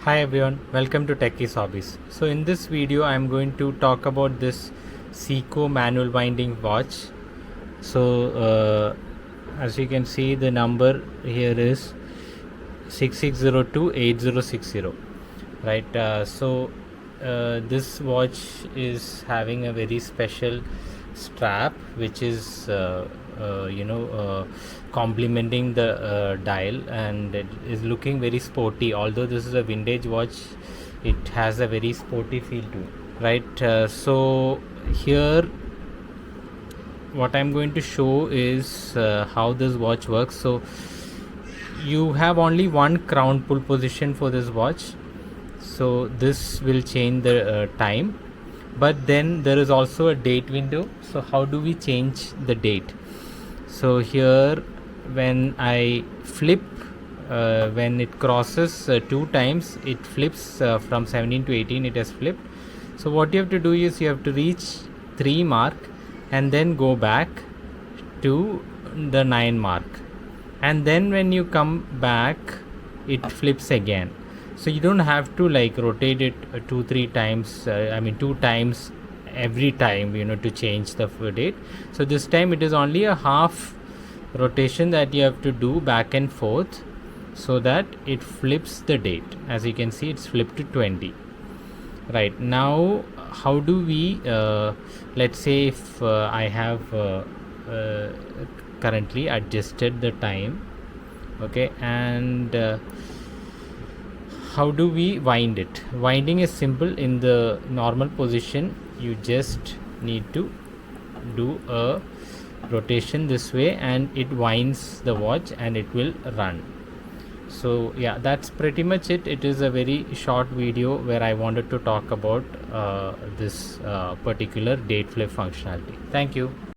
Hi everyone, welcome to Techies Hobbies. So in this video I am going to talk about this Seiko manual winding watch. So as you can see, the number here is 66028060, right? This watch is having a very special strap which is complementing the dial, and it is looking very sporty. Although this is a vintage watch, it has a very sporty feel to it, right? So here what I'm going to show is how this watch works. So you have only one crown pull position for this watch, so this will change the time, but then there is also a date window. So how do we change the date? So here when I flip, when it crosses two times, it flips from 17 to 18, it has flipped. So what you have to do is you have to reach 3 mark and then go back to the 9 mark, and then when you come back it flips again. So you don't have to like rotate it 2 times every time, to change the date. So this time it is only a half rotation that you have to do back and forth, so that it flips the date. As you can see, it's flipped to 20. Right now, how do we let's say if I have currently adjusted the time, okay, and how do we wind it? Winding is simple. In the normal position, you just need to do a rotation this way and it winds the watch and it will run. So yeah, that's pretty much it. It is a very short video where I wanted to talk about this particular date flip functionality. Thank you.